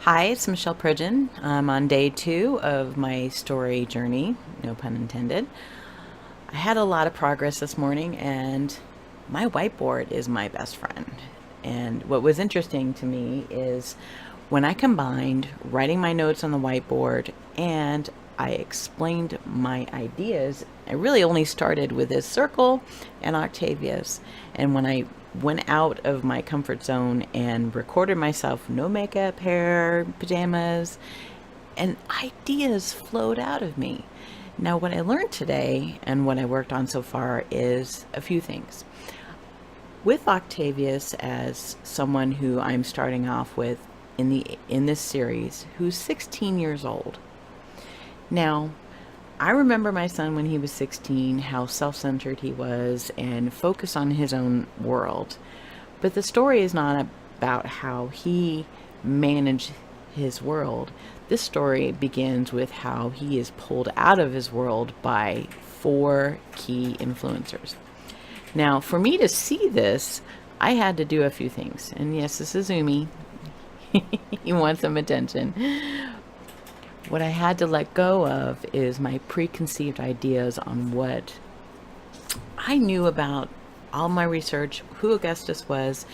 Hi, it's Michelle Pridgeon. I'm on day 2 of my story journey, no pun intended. I had a lot of progress this morning, and my whiteboard is my best friend. And what was interesting to me is when I combined writing my notes on the whiteboard and I explained my ideas, I really only started with this circle and Octavius. And when I went out of my comfort zone and recorded myself, no makeup, hair, pajamas, and ideas flowed out of me. Now, what I learned today and what I worked on so far is a few things. With Octavius as someone who I'm starting off with in this series, who's 16 years old. Now, I remember my son when he was 16, how self-centered he was and focused on his own world. But the story is not about how he managed his world. This story begins with how he is pulled out of his world by 4 key influencers. Now, for me to see this, I had to do a few things. And yes, this is Umi. He wants some attention. What I had to let go of is my preconceived ideas on what I knew about all my research, who Augustus was,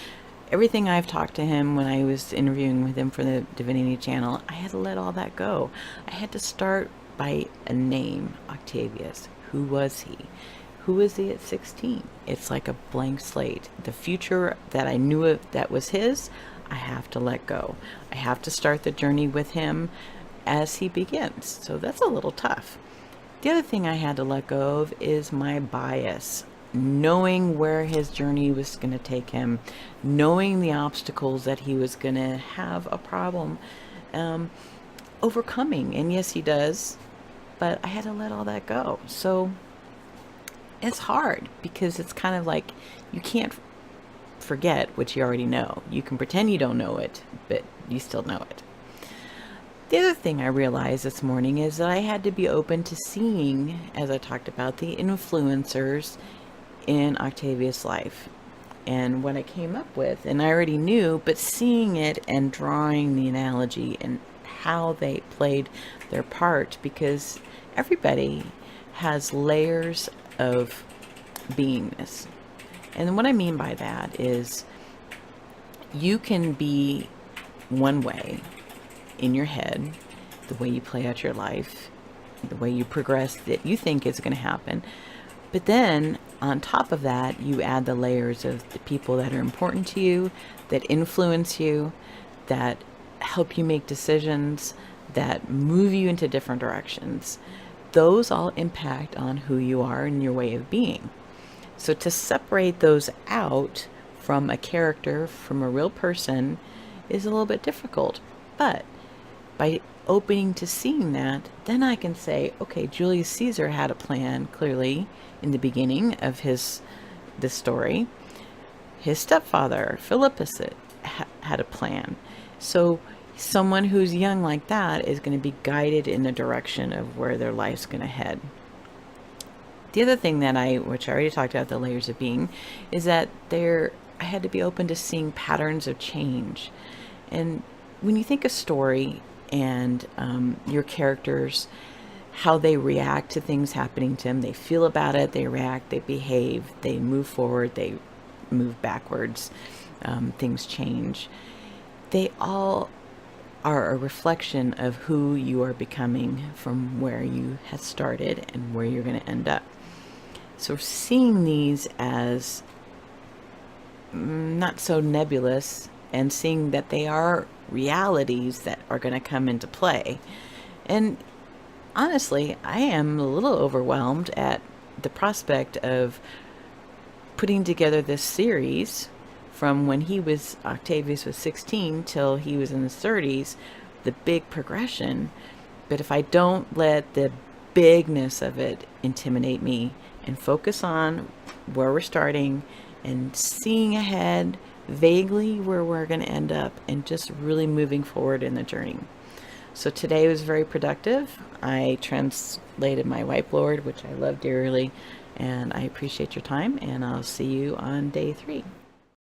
everything I've talked to him when I was interviewing with him for the Divinity Channel. I had to let all that go. I had to start by a name, Octavius. Who was he? Who was he at 16? It's like a blank slate. The future that I knew that was his, I have to let go. I have to start the journey with him as he begins. So that's a little tough. The other thing I had to let go of is my bias. Knowing where his journey was going to take him, knowing the obstacles that he was going to have a problem overcoming. And yes, he does, but I had to let all that go. So it's hard because it's kind of like you can't forget what you already know. You can pretend you don't know it, but you still know it. The other thing I realized this morning is that I had to be open to seeing, as I talked about, the influencers in Octavius' life. And what I came up with, and I already knew, but seeing it and drawing the analogy and how they played their part, because everybody has layers of beingness. And what I mean by that is you can be one way in your head, the way you play out your life, the way you progress that you think is going to happen. But then on top of that, you add the layers of the people that are important to you, that influence you, that help you make decisions, that move you into different directions. Those all impact on who you are and your way of being. So to separate those out from a character, from a real person, is a little bit difficult. But by opening to seeing that, then I can say, okay, Julius Caesar had a plan clearly in the beginning of this story. His stepfather, Philippus, had a plan. So someone who's young like that is going to be guided in the direction of where their life's going to head. The other thing that which I already talked about, the layers of being, is that I had to be open to seeing patterns of change. And when you think a story and your characters, how they react to things happening to them, they feel about it, they react, they behave, they move forward, they move backwards, things change. They all are a reflection of who you are becoming from where you had started and where you're going to end up. So seeing these as not so nebulous and seeing that they are realities that are going to come into play. And honestly, I am a little overwhelmed at the prospect of putting together this series from when Octavius was 16 till he was in his 30s, the big progression. But if I don't let the bigness of it intimidate me and focus on where we're starting and seeing ahead vaguely where we're going to end up and just really moving forward in the journey. So today was very productive. I translated my whiteboard, which I love dearly, and I appreciate your time, and I'll see you on day 3.